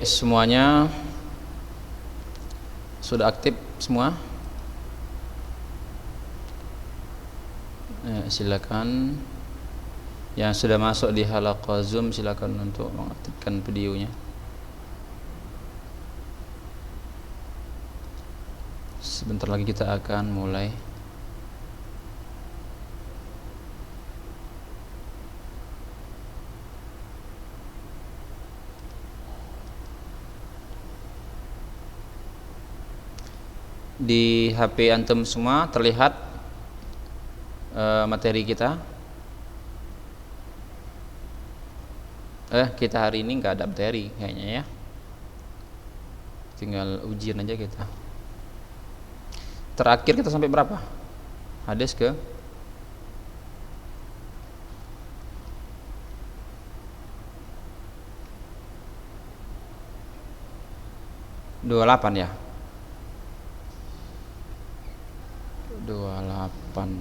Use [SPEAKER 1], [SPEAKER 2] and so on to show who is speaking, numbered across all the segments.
[SPEAKER 1] Semuanya sudah aktif semua? Silakan. Yang sudah masuk di halaqah Zoom silakan untuk mengaktifkan videonya. Sebentar lagi kita akan mulai. Di HP antum semua terlihat materi kita. Kita hari ini nggak ada materi kayaknya ya. Tinggal ujian aja kita. Terakhir kita sampai berapa? Hadis ke 28 ya? 28.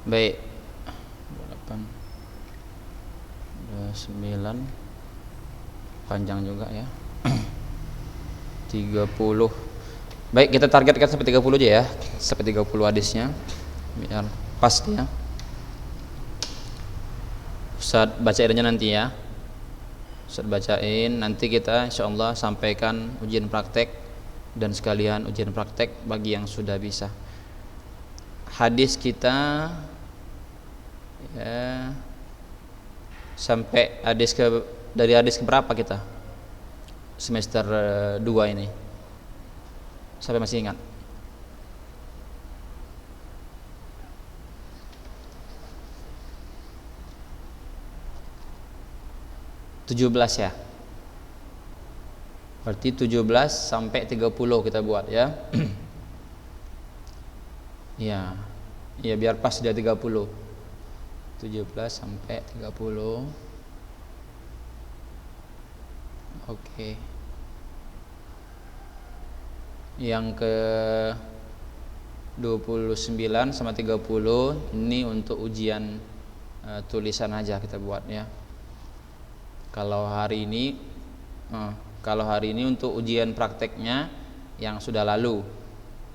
[SPEAKER 1] Baik. 28. 29. Panjang juga ya. 30. Baik, kita targetkan sampai 30 aja ya. Sampai 30 hadisnya. Biar pas ya. Ustaz bacainnya nanti ya. Ustaz bacain, nanti kita insyaallah sampaikan ujian praktek dan sekalian ujian praktek bagi yang sudah bisa. Hadis kita ya sampai dari hadis ke berapa kita? Semester 2 ini. Sampai masih ingat? Tujuh belas ya. Berarti 17 sampai 30 kita buat ya. Ya. Ya biar pas dia 30. 17 sampai 30. Oke. Yang ke 29 sama 30 ini untuk ujian tulisan aja kita buat ya. Kalau hari ini untuk ujian prakteknya yang sudah lalu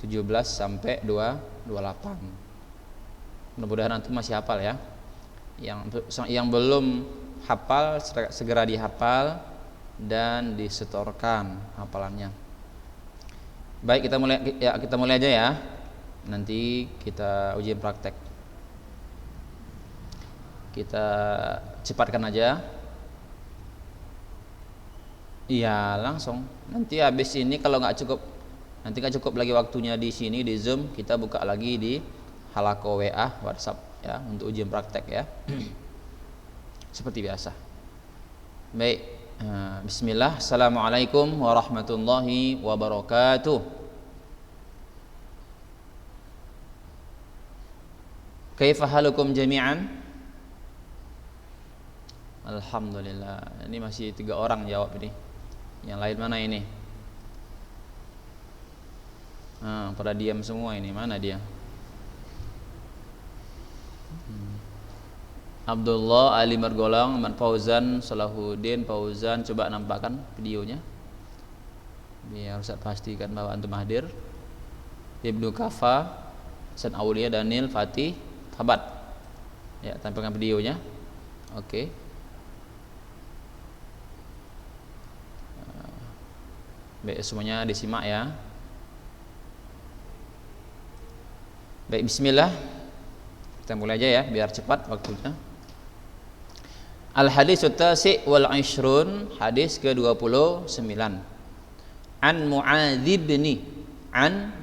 [SPEAKER 1] 17 sampai 28. Mudah-mudahan antum masih hafal ya. Yang belum hafal segera dihafal dan disetorkan hafalannya. Baik, kita mulai aja ya. Nanti kita ujian praktek. Kita cepatkan aja. Iya, langsung. Nanti habis ini kalau nggak cukup lagi waktunya di sini di Zoom, kita buka lagi di halaqah WA WhatsApp ya untuk ujian praktek ya. Seperti biasa. Baik. Bismillah. Assalamualaikum warahmatullahi wabarakatuh. Kaifa halukum jami'an? Alhamdulillah. Ini masih 3 orang jawab ini. Yang lain mana ini? Pada diam semua ini. Mana dia? Abdullah, Ali Margolang, Ahmad Fauzan, Salahuddin, Fauzan, coba nampakkan videonya. Biar Ustaz pastikan bahwa antum hadir. Ibnu Kafa, Hasan Aulia, Daniel, Fatih, Tabat. Ya, tampilkan videonya. Oke. Baik, semuanya disimak ya. Baik, bismillah. Kita mulai aja ya biar cepat waktunya. Al-hadits at-tasi' wal 'ishrun, hadis ke-29. An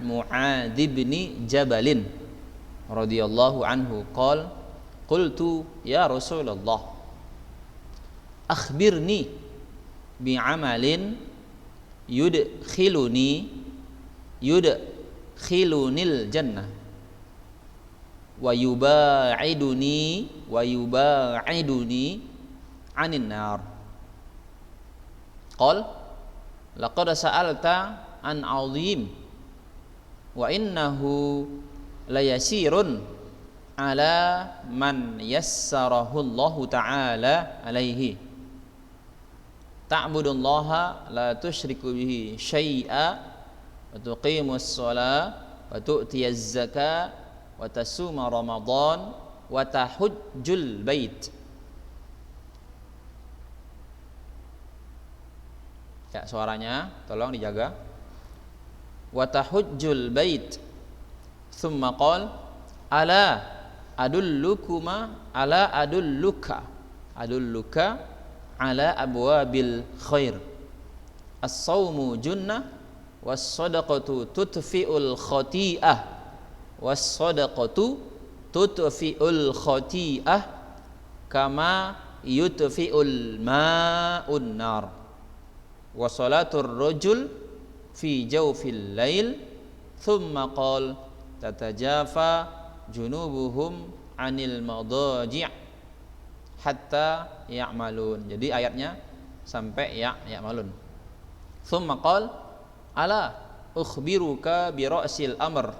[SPEAKER 1] Mu'adz bin Jabalin radhiyallahu anhu qala qultu ya Rasulullah akhbirni bi'amalin yudkhilunil jannah wa yubaiduni anin nar. Qal laqad sa'alta an 'azim wa innahu layasirun ala man yassarahu Allahu ta'ala alaihi ta'budullaha la tusyriku bihi syai'a wa tuqimus shalah wa tu'tiyaz zakah wa tasuma ramadan wa tahujjul bait. Ya, suaranya tolong dijaga. Wa tahujjul bait. Tsumma qala ala adulluka ala abwabil khair. As-shaumu junnah was-shadaqatu tudfi'ul khati'ah. Was-shadaqatu tudfi'ul khati'ah kama yudfi'ul ma'un nar. Wa salatur rajul fi jawfil lail thumma qala tatajafa junubuhum 'anil madaji' hatta ya'malun. Jadi ayatnya sampai ya'malun. Thumma qala ala ukhbiruka bi ra'sil amr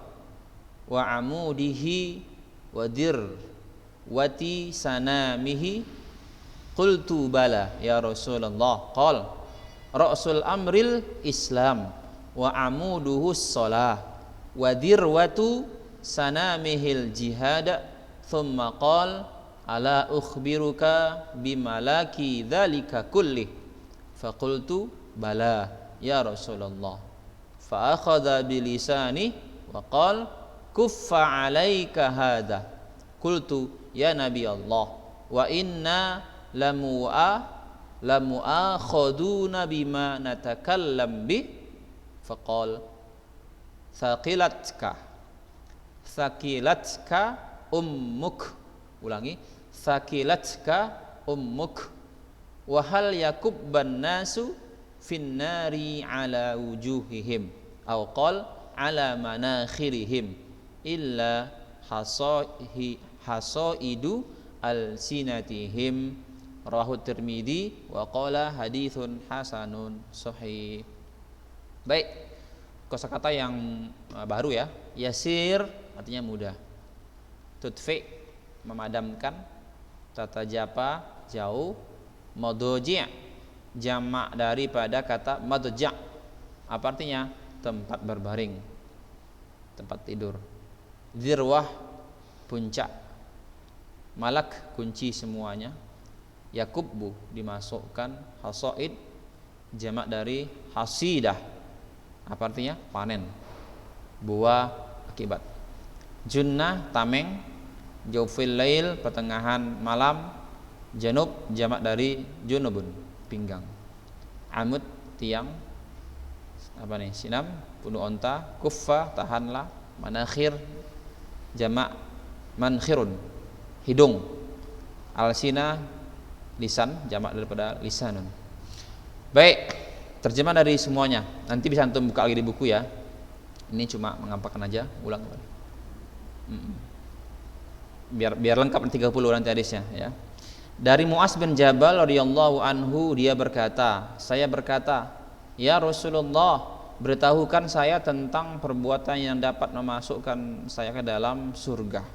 [SPEAKER 1] wa amudihi wa dirwati sanamihi qultu bala ya Rasulullah. Qala ra'sul amril islam wa amuduhu shalah wa dirwatu sanamihil jihad. Thumma qala ala ukhbiruka bimalaki dzalika kulli. Faqultu bala ya Rasulullah. Fa akhadha bilisani wa qala kuffa 'alaika hadha. Qultu ya Nabi Allah wa inna lamu'akhaduna bima natakallam bih. Faqala thaqilatka ummuk. Ulangi, thaqilatka ummuk wa hal yakubban nasu finnari ala wujuhihim aw qal ala manakhirihim illa hasaidu alsinatihim. Rawahu Tirmidzi wa qala haditsun hasanun sahih. Baik, kosakata yang baru ya. Yasir artinya mudah. Tudfi memadamkan, tatajapa jauh, madoji' jamak daripada kata madja'. Apa artinya? Tempat berbaring, tempat tidur. Dzirwah puncak, malak kunci semuanya, yakubbu dimasukkan, hasaid jamak dari hasidah. Apa artinya? Panen, buah akibat. Junnah tameng, Jaufil lail pertengahan malam, janub jamak dari junubun pinggang, amud tiang, apa nih, sinam bunuh onta, kuffa tahanlah, manakhir jamak mankhirun hidung, alsina lisan jamak daripada lisanun. Baik, terjemah dari semuanya nanti bisa antum buka lagi di buku ya. Ini cuma mengampakkan aja, ulang kembali. Biar lengkap 30 nanti hadisnya ya. Dari Mu'adz bin Jabal radhiyallahu anhu, dia berkata, saya berkata, ya Rasulullah, beritahukan saya tentang perbuatan yang dapat memasukkan saya ke dalam surga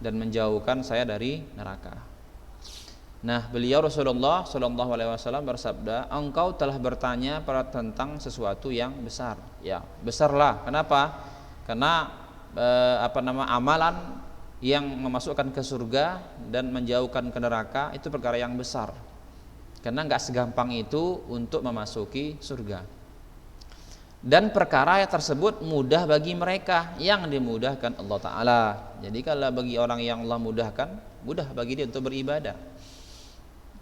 [SPEAKER 1] dan menjauhkan saya dari neraka. Nah, beliau Rasulullah sallallahu alaihi wasallam bersabda, engkau telah bertanya tentang sesuatu yang besar. Ya, besarlah. Kenapa? Karena amalan yang memasukkan ke surga dan menjauhkan ke neraka itu perkara yang besar, karena nggak segampang itu untuk memasuki surga. Dan perkara yang tersebut mudah bagi mereka yang dimudahkan Allah Ta'ala. Jadi kalau bagi orang yang Allah mudahkan, mudah bagi dia untuk beribadah,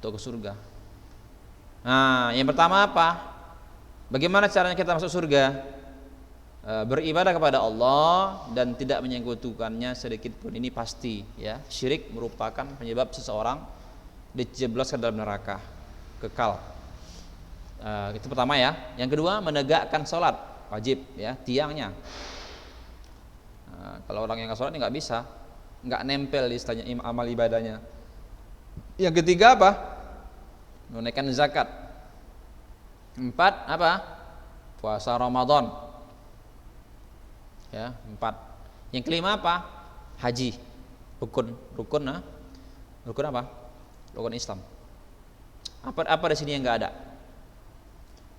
[SPEAKER 1] untuk ke surga. Nah, yang pertama apa? Bagaimana caranya kita masuk surga? Beribadah kepada Allah dan tidak menyekutukannya sedikit pun. Ini pasti ya. Syirik merupakan penyebab seseorang dijebloskan dalam neraka kekal. Itu pertama ya. Yang kedua, menegakkan sholat wajib ya, tiangnya. Kalau orang yang nggak sholat ini nggak bisa, nggak nempel di istilahnya amal ibadahnya. Yang ketiga apa? Menunaikan zakat. 4 apa? Puasa Ramadan. Ya, 4. Yang kelima apa? Haji. Rukun apa? Rukun Islam. Apa di sini yang enggak ada?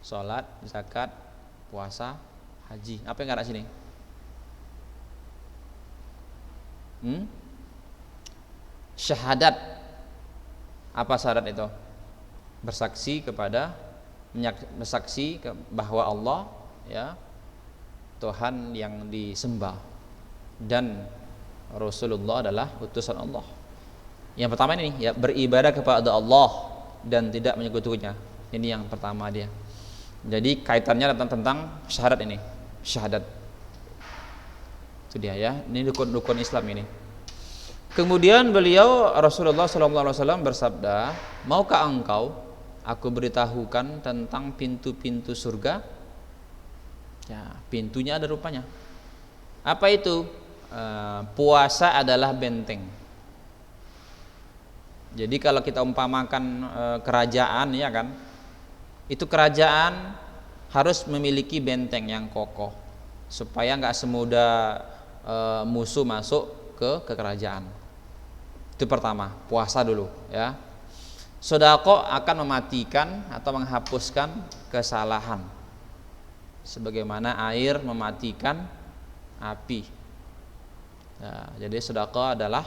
[SPEAKER 1] Salat, zakat, puasa, haji. Apa yang enggak ada sini? Syahadat. Apa syahadat itu? Bersaksi bahwa Allah ya Tuhan yang disembah dan Rasulullah adalah utusan Allah. Yang pertama ini ya, beribadah kepada Allah dan tidak menyekutukannya. Ini yang pertama dia. Jadi kaitannya tentang syahadat ini. Syahadat. Itu dia ya. Ini rukun Islam ini. Kemudian beliau Rasulullah SAW bersabda, maukah engkau aku beritahukan tentang pintu-pintu surga? Ya, pintunya ada rupanya. Apa itu? Puasa adalah benteng. Jadi kalau kita umpamakan kerajaan ya kan, itu kerajaan harus memiliki benteng yang kokoh supaya nggak semudah musuh masuk ke kerajaan. Itu pertama, puasa dulu ya. Sedekah akan mematikan atau menghapuskan kesalahan, sebagaimana air mematikan api. Ya, jadi sedekah adalah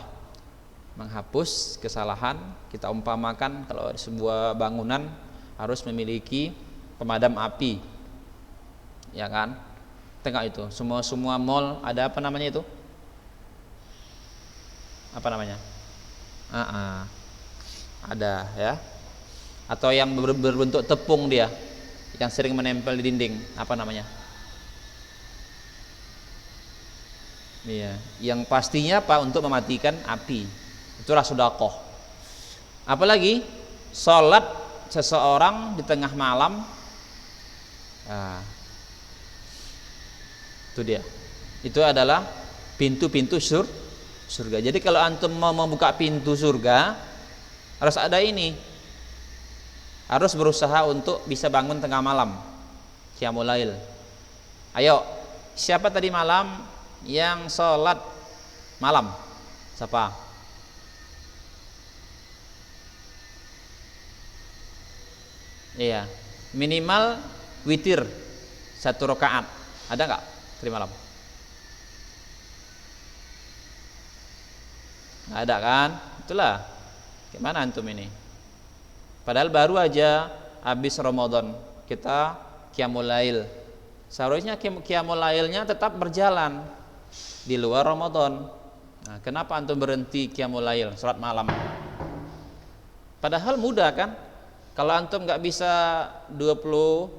[SPEAKER 1] menghapus kesalahan. Kita umpamakan kalau sebuah bangunan harus memiliki pemadam api, ya kan? Tengok itu, semua mall ada apa namanya itu? Apa namanya? Ada ya. Atau yang berbentuk tepung dia, yang sering menempel di dinding, apa namanya? Iya, yang pastinya apa? Untuk mematikan api. Itulah sedekah. Apalagi salat seseorang di tengah malam. Nah, itu dia. Itu adalah pintu-pintu surga. Jadi kalau antum mau membuka pintu surga, harus ada ini. Harus berusaha untuk bisa bangun tengah malam. Qiyamul lail. Ayo, siapa tadi malam yang sholat malam? Siapa? Iya, minimal witir 1 rakaat. Ada nggak tadi malam? Nggak ada kan? Itulah. Gimana antum ini? Padahal baru aja habis Ramadan kita qiyamul lail. Seharusnya qiyamul lailnya tetap berjalan di luar Ramadan. Nah, kenapa antum berhenti qiyamul lail, salat malam? Padahal mudah kan? Kalau antum nggak bisa 23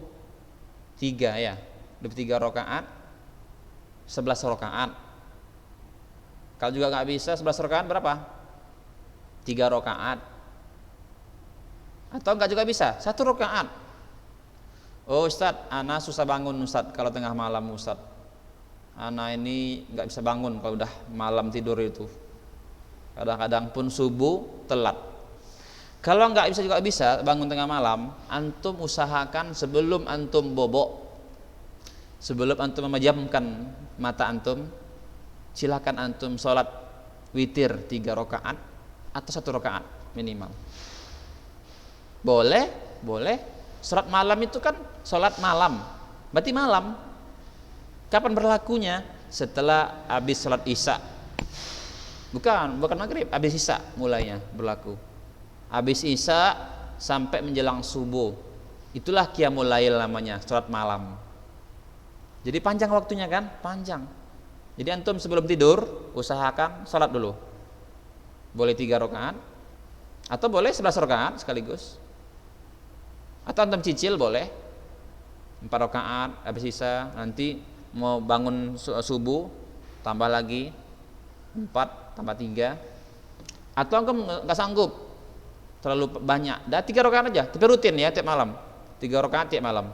[SPEAKER 1] ya, 23 rakaat, 11 rakaat. Kalau juga nggak bisa 11 rakaat berapa? 3 rakaat. Atau nggak juga bisa 1 rakaat. Oh Ustadz, ana susah bangun Ustadz kalau tengah malam Ustadz. Ana ini nggak bisa bangun kalau udah malam tidur itu. Kadang-kadang pun subuh telat. Kalau nggak bisa juga bisa bangun tengah malam, antum usahakan sebelum antum bobok, sebelum antum memejamkan mata antum, silakan antum sholat witir 3 rakaat atau 1 rakaat minimal. Boleh. Sholat malam itu kan sholat malam, berarti malam. Kapan berlakunya? Setelah habis sholat isya. Bukan maghrib, habis isya mulainya berlaku. Habis isya sampai menjelang subuh. Itulah qiyamul lail namanya, sholat malam. Jadi panjang waktunya kan? Panjang. Jadi antum sebelum tidur usahakan sholat dulu. Boleh 3 rakaat atau boleh 11 rakaat sekaligus. Atau antum cicil boleh 4 rakaat habis isya, nanti mau bangun subuh tambah lagi 4 tambah 3. Atau antum nggak sanggup terlalu banyak, dah 3 rakaat aja, tapi rutin ya tiap malam, 3 rakaat tiap malam.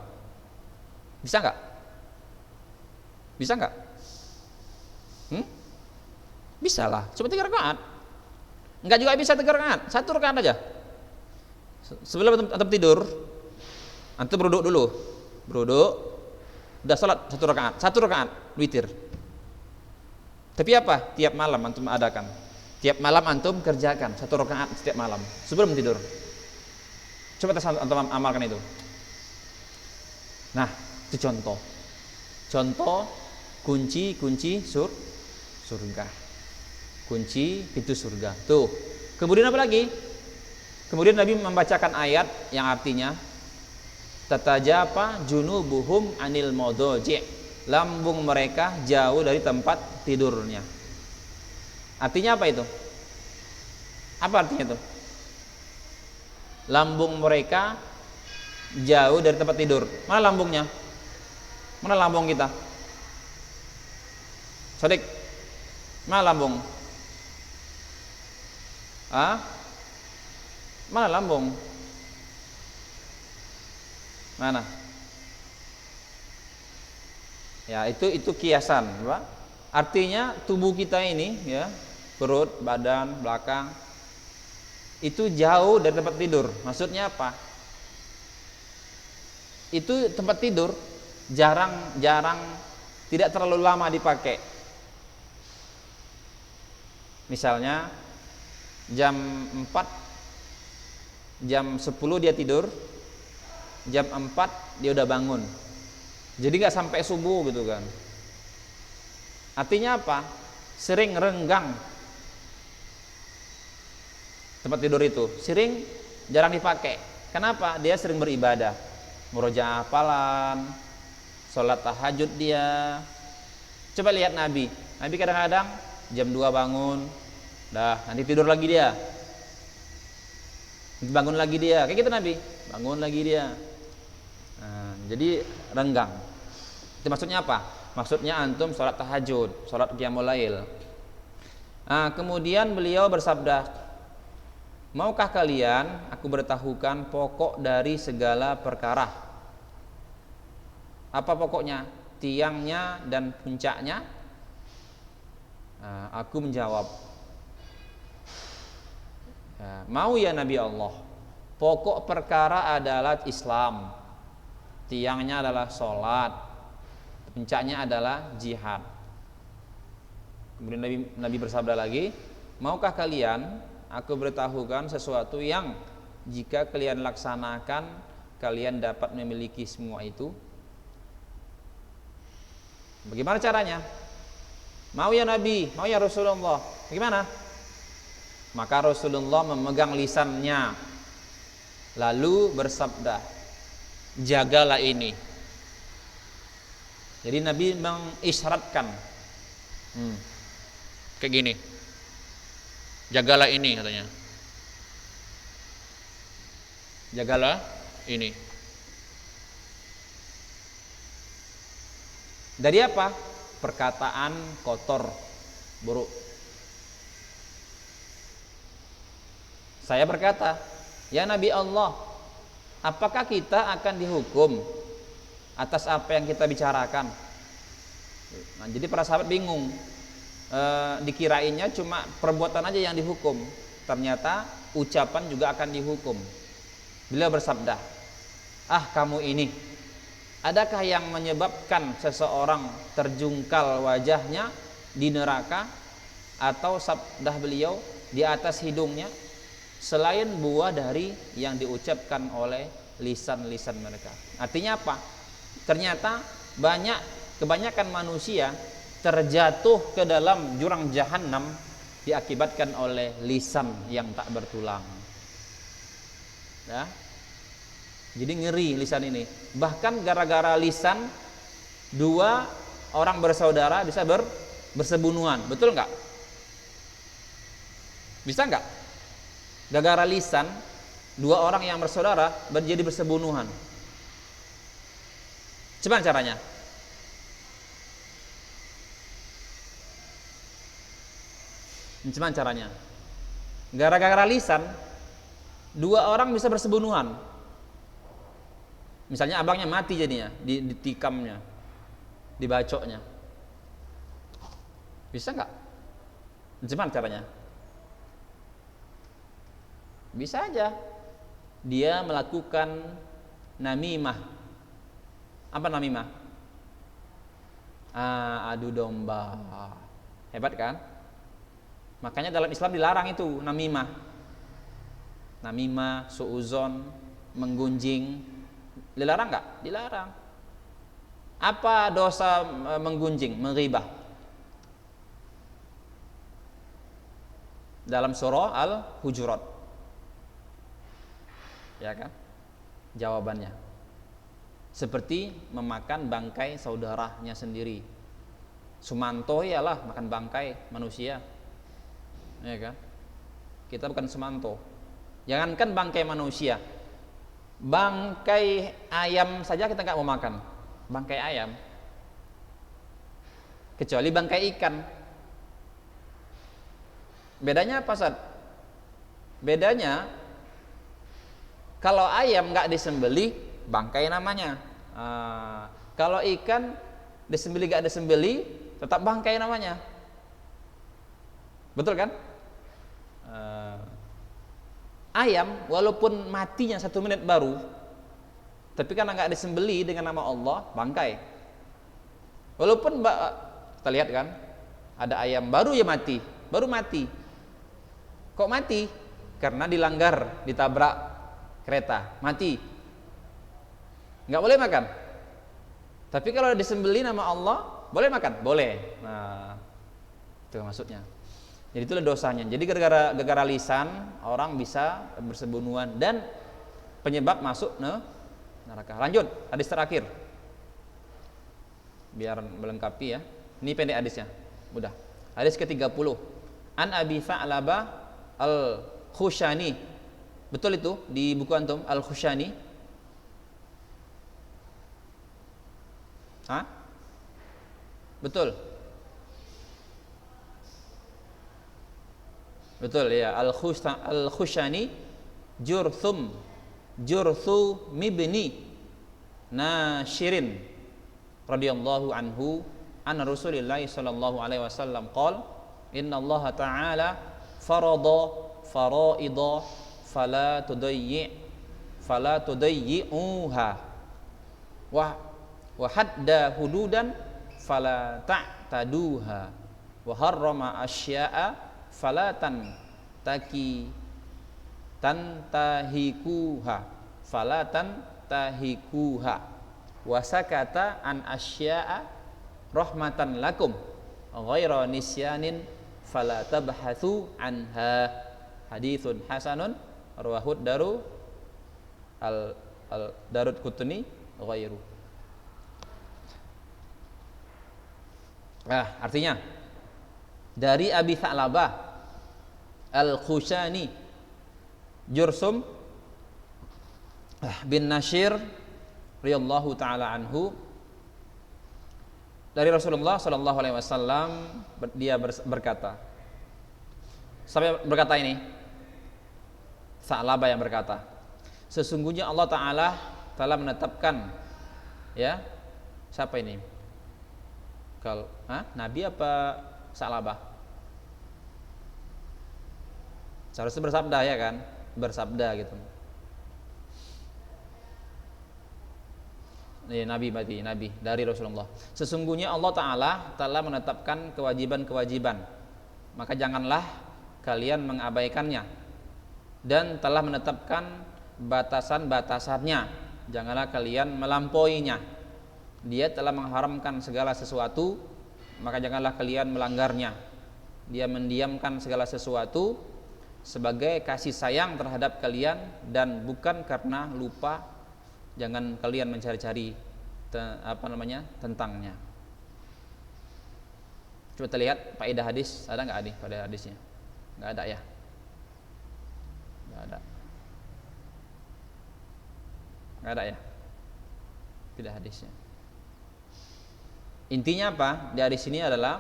[SPEAKER 1] Bisa nggak? Bisa nggak? Bisa lah, cuma 3 rakaat. Enggak juga bisa 3 rakaat, 1 rakaat aja. Sebelum antum tidur, Antum beruduk dulu. Beruduk, udah sholat satu rakaat witir. Tapi apa? Tiap malam antum adakan. Tiap malam antum kerjakan satu rakaat setiap malam sebelum tidur. Coba antum amalkan itu. Nah, itu contoh. Contoh kunci surga. Kunci pintu surga. Tuh. Kemudian apa lagi? Kemudian Nabi membacakan ayat yang artinya tatajafa junubuhum anil madaji'. Lambung mereka jauh dari tempat tidurnya. Artinya apa itu? Apa artinya itu? Lambung mereka jauh dari tempat tidur. Mana lambungnya? Mana lambung kita? Sodik, mana lambung? Mana lambung? Mana? Ya, itu kiasan, Pak. Artinya tubuh kita ini ya, perut, badan, belakang itu jauh dari tempat tidur. Maksudnya apa? Itu tempat tidur jarang tidak terlalu lama dipakai. Misalnya jam 4 jam 10 dia tidur, jam 4 dia udah bangun. Jadi gak sampai subuh gitu kan. Artinya apa? Sering renggang tempat tidur itu, sering jarang dipakai. Kenapa? Dia sering beribadah, murojaah hafalan, sholat tahajud dia. Coba lihat Nabi kadang-kadang jam 2 bangun, dah nanti tidur lagi dia, nanti bangun lagi dia, kayak gitu Nabi, bangun lagi dia. Nah, jadi renggang. Itu maksudnya apa? Maksudnya antum sholat tahajud, sholat qiyamul lail. Nah, kemudian beliau bersabda, maukah kalian aku beritahukan pokok dari segala perkara? Apa pokoknya? Tiangnya dan puncaknya? Nah, aku menjawab, mau ya Nabi Allah. Pokok perkara adalah Islam, tiangnya adalah sholat, puncaknya adalah jihad. Kemudian Nabi bersabda lagi, maukah kalian aku beritahukan sesuatu yang jika kalian laksanakan kalian dapat memiliki semua itu? Bagaimana caranya? Mau ya Nabi, mau ya Rasulullah. Bagaimana? Maka Rasulullah memegang lisannya lalu bersabda, jagalah ini. Jadi Nabi mengisyaratkan kayak gini, jagalah ini katanya, jagalah ini. Dari apa? Perkataan kotor, buruk. Saya berkata, ya Nabi Allah, apakah kita akan dihukum atas apa yang kita bicarakan? Nah, jadi para sahabat bingung, dikirainnya cuma perbuatan aja yang dihukum, ternyata ucapan juga akan dihukum. Beliau bersabda, kamu ini, adakah yang menyebabkan seseorang terjungkal wajahnya di neraka? Atau sabda beliau, di atas hidungnya, selain buah dari yang diucapkan oleh lisan-lisan mereka. Artinya apa? Ternyata kebanyakan manusia terjatuh ke dalam jurang jahanam diakibatkan oleh lisan yang tak bertulang. Ya. Jadi ngeri lisan ini. Bahkan gara-gara lisan dua orang bersaudara bisa bersebunuhan. Betul nggak? Bisa nggak? Gara-gara lisan dua orang yang bersaudara menjadi bersebunuhan. Coba caranya. Coba caranya. Gara-gara lisan dua orang bisa bersebunuhan. Misalnya abangnya mati jadinya, ditikamnya, dibacoknya. Bisa nggak? Gimana caranya? Bisa aja. Dia melakukan namimah. Apa namimah? Adu domba. Hebat kan? Makanya dalam Islam dilarang itu namimah. Namimah, suuzon, menggunjing. Dilarang nggak? Dilarang. Apa dosa menggunjing, menghibah? Dalam surah Al-Hujurat. Ya kan? Jawabannya seperti memakan bangkai saudaranya sendiri. Sumanto ialah makan bangkai manusia. Ya kan? Kita bukan semanto. Jangankan bangkai manusia, bangkai ayam saja kita nggak mau makan. Bangkai ayam, kecuali bangkai ikan. Bedanya apa, Sad? Bedanya kalau ayam nggak disembeli, bangkai namanya. Kalau ikan disembeli nggak disembeli, tetap bangkai namanya. Betul kan? Ayam walaupun matinya 1 menit baru, tapi karena nggak disembeli dengan nama Allah, bangkai. Walaupun kita lihat kan, ada ayam baru ya mati, baru mati. Kok mati? Karena dilanggar, ditabrak kereta, mati. Nggak boleh makan. Tapi kalau disembeli nama Allah, boleh makan? Boleh. Nah, itu maksudnya. Jadi itulah dosanya. Jadi gara-gara lisan orang bisa bersebunuhan dan penyebab masuk neraka. Lanjut, hadis terakhir. Biar melengkapi ya. Ini pendek hadisnya. Mudah. Hadis ke-30. An Abi Fa'labah Al-Khushani. Betul itu di buku antum Al-Khushani? Hah? Betul. Betul ya, Al-Khushani Jurthum mibni Nashirin radhiyallahu anhu anna Rasulullah sallallahu alaihi wasallam qala inna Allah ta'ala farada faraida fala tudayyi'uha wa hadda hududan fala ta'taduha wa harrama asya'a falatan tahikuha wasakata an asya'a rahmatan lakum ghaira nisyanin fala tabhathu anha. Haditsun hasanun rawahud Darud Qutni ghairu. Artinya dari Abi Tha'labah Al-Khushani Jursum bin Nashir radhiyallahu taala anhu dari Rasulullah sallallahu alaihi wasallam, dia berkata. Sampai berkata ini Tha'labah yang berkata, sesungguhnya Allah taala telah menetapkan, ya, siapa ini? Nabi apa Tha'labah? Seharusnya bersabda ya kan, bersabda gitu. Nabi dari Rasulullah. Sesungguhnya Allah Ta'ala telah menetapkan kewajiban-kewajiban, maka janganlah kalian mengabaikannya, dan telah menetapkan batasan-batasannya, janganlah kalian melampauinya. Dia telah mengharamkan segala sesuatu, maka janganlah kalian melanggarnya. Dia mendiamkan segala sesuatu sebagai kasih sayang terhadap kalian dan bukan karena lupa. Jangan kalian mencari-cari tentangnya. Coba kita lihat faedah hadis, ada nggak nih pada hadisnya? Nggak ada ya? Nggak ada ya? Tidak hadisnya. Intinya apa? Di hadis ini adalah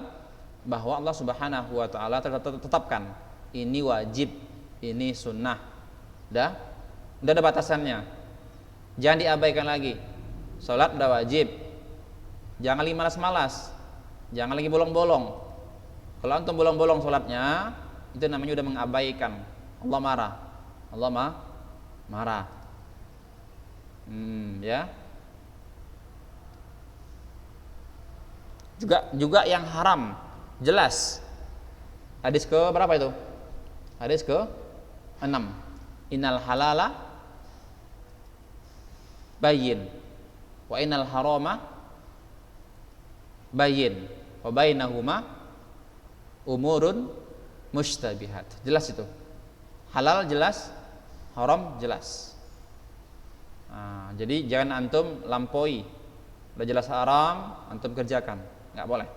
[SPEAKER 1] bahwa Allah Subhanahu wa taala tetapkan ini wajib, ini sunnah. Udah ada batasannya. Jangan diabaikan lagi. Salat udah wajib. Jangan lagi malas-malas. Jangan lagi bolong-bolong. Kalau antum bolong-bolong salatnya, itu namanya udah mengabaikan. Allah marah. Allah marah. Ya. Juga yang haram jelas. Hadis ke berapa itu? Hadis ke 6. Innal halala bayyin wa innal harama bayyin wa bainahuma umurun mushtabihat. Jelas itu. Halal jelas, haram jelas. Nah, jadi jangan antum lampaui. Udah jelas haram, antum kerjakan. Nggak boleh.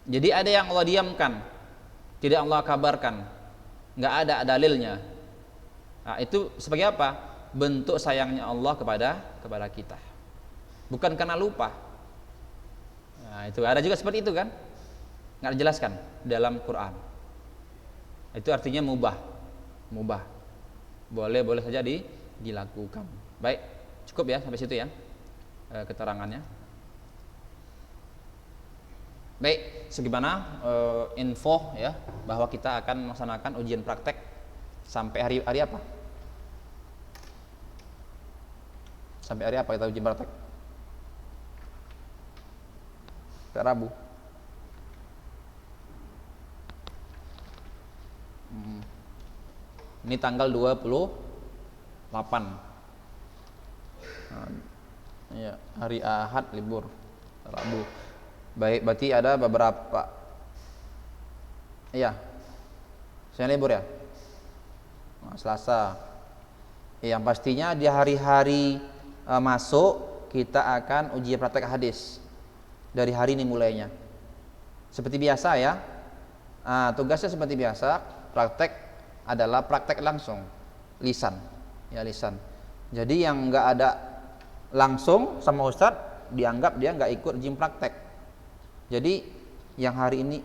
[SPEAKER 1] Jadi ada yang Allah diamkan, tidak Allah kabarkan, nggak ada dalilnya. Nah, itu sebagai apa? Bentuk sayangnya Allah kepada kita. Bukan karena lupa. Nah, itu ada juga seperti itu kan? Nggak dijelaskan dalam Quran. Itu artinya mubah. Boleh saja dilakukan. Baik, cukup ya sampai situ ya keterangannya. Baik, segimana info ya bahwa kita akan melaksanakan ujian praktek sampai hari apa? Sampai hari apa kita ujian praktek? Sampai Rabu. Ini tanggal 28. Ya, hari Ahad libur, Rabu. Baik, berarti ada beberapa. Iya. Saya libur ya. Selasa. Yang pastinya di hari-hari masuk kita akan uji praktek hadis. Dari hari ini mulainya. Seperti biasa ya. Tugasnya seperti biasa, praktek adalah praktek langsung, lisan. Ya, lisan. Jadi yang enggak ada langsung sama ustadz dianggap dia enggak ikut uji praktek. Jadi yang hari ini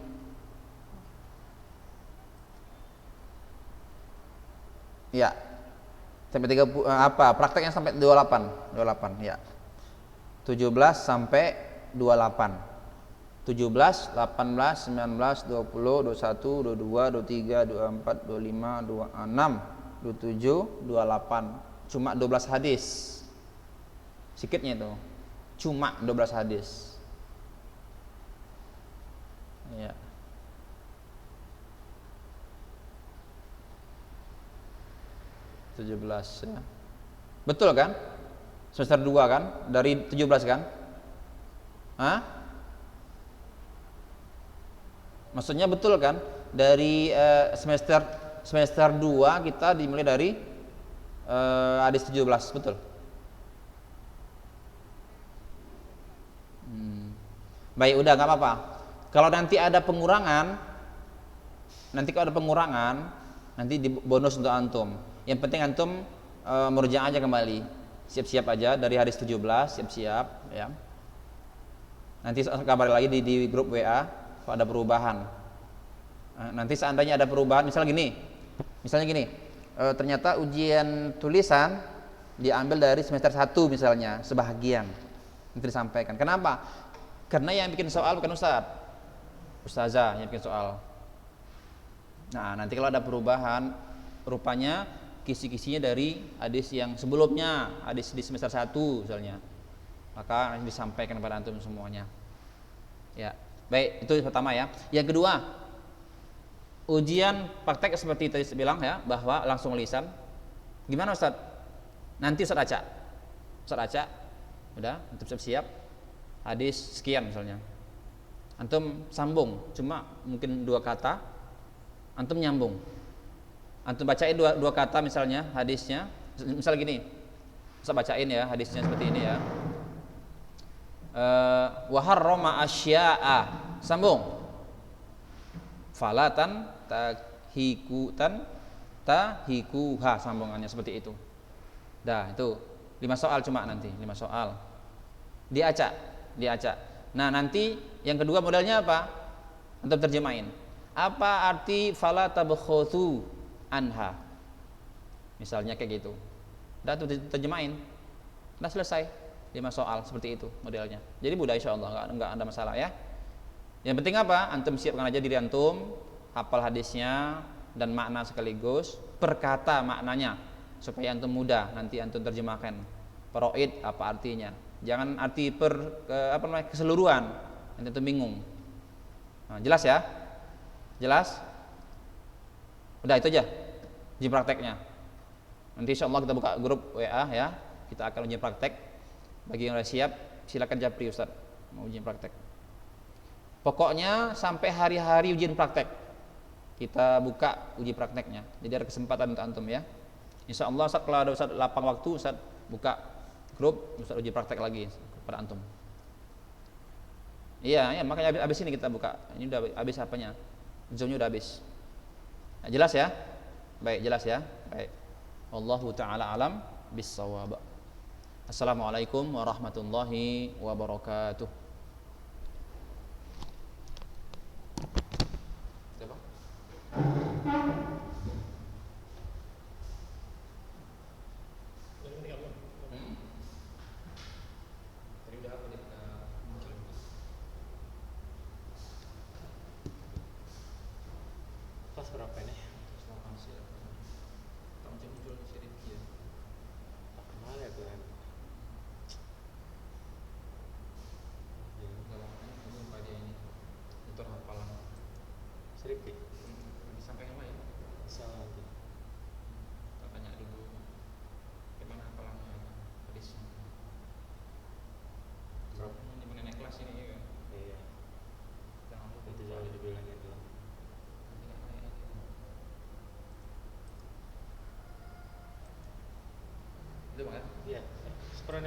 [SPEAKER 1] ya sampai 30 prakteknya sampai 28 ya. 17 sampai 28. 17, 18, 19, 20, 21, 22, 23, 24, 25, 26, 27, 28. Cuma 12 hadis. Sikitnya itu. Cuma 12 hadis. Ya. Tujuh belas ya. Betul kan? Semester 2 kan? Dari 17 kan? Maksudnya betul kan? Dari semester 2 kita dimulai dari hadis 17, betul? Baik, udah nggak apa-apa. Kalau nanti ada pengurangan, nanti di bonus untuk antum. Yang penting antum merujuk aja kembali, siap-siap aja dari hadis 17, siap-siap ya. Nanti kabar lagi di grup WA kalau ada perubahan. Nanti seandainya ada perubahan, misalnya gini, ternyata ujian tulisan diambil dari semester 1 misalnya, sebahagian nanti disampaikan. Kenapa? Karena yang bikin soal bukan ustazah yang bikin soal. Nah, nanti kalau ada perubahan, rupanya kisi-kisinya dari hadis yang sebelumnya, hadis di semester 1 misalnya, maka nanti disampaikan kepada antum semuanya. Ya, baik, itu pertama ya. Yang kedua, ujian praktek seperti tadi saya bilang ya, bahwa langsung lisan. Gimana Ustaz? Nanti Ustaz acak, udah, antum siap-siap. Hadis sekian misalnya. Antum sambung, cuma mungkin 2 kata, antum nyambung. Antum bacain dua kata misalnya hadisnya, misal gini, saya bacain ya hadisnya seperti ini ya. Wa harrama asya'a, sambung. Falatan tahikuha, sambungannya seperti itu. Dah, itu 5 soal cuma nanti, 5 soal. Diacak. Nah, nanti yang kedua modalnya apa? Antum terjemahin. Apa arti fala tabkhuthu anha? Misalnya kayak gitu. Udah tuh terjemahin. Udah selesai. 5 soal seperti itu modelnya. Jadi mudah insyaallah, enggak ada masalah ya. Yang penting apa? Antum siapkan aja diri antum, hafal hadisnya dan makna sekaligus, perkata maknanya. supaya antum mudah nanti antum terjemahkan. Faraid apa artinya? Jangan arti keseluruhan, nanti antum bingung. Nah, jelas ya? Jelas? Udah itu aja uji prakteknya. Nanti insyaallah kita buka grup WA ya. Kita akan uji praktek. Bagi yang sudah siap, silakan japri Ustaz mau ujian praktek. Pokoknya sampai hari-hari ujian praktek kita buka uji prakteknya. Jadi ada kesempatan untuk antum ya. Insyaallah Ustaz kalau ada Ustaz lapang waktu Ustaz buka grup Ustaz uji praktek lagi kepada antum. Iya, ya, makanya habis ini kita buka. Ini udah habis apanya? Zoomnya udah habis. Nah, jelas ya? Baik, jelas ya? Baik. Wallahu taala alam bis-shawab. Assalamualaikum warahmatullahi wabarakatuh. Siapa? Tadi udah apa dia?
[SPEAKER 2] Kelas berapa ini?
[SPEAKER 1] Muncul di sini ya.
[SPEAKER 2] Tak kenal ya gue.
[SPEAKER 1] Ini pada ini motor hafalan.
[SPEAKER 2] Sedikit.
[SPEAKER 1] Sampai apa ya?
[SPEAKER 2] Bisa nanti.
[SPEAKER 1] Kita tanya dulu gimana hafalannya hadisnya. Berapa ini mengenai kelas ini ya?
[SPEAKER 2] Iya.
[SPEAKER 1] Jangan lupa
[SPEAKER 2] Itu jangan dibilang itu.
[SPEAKER 1] Itu Bang ya?
[SPEAKER 2] Iya.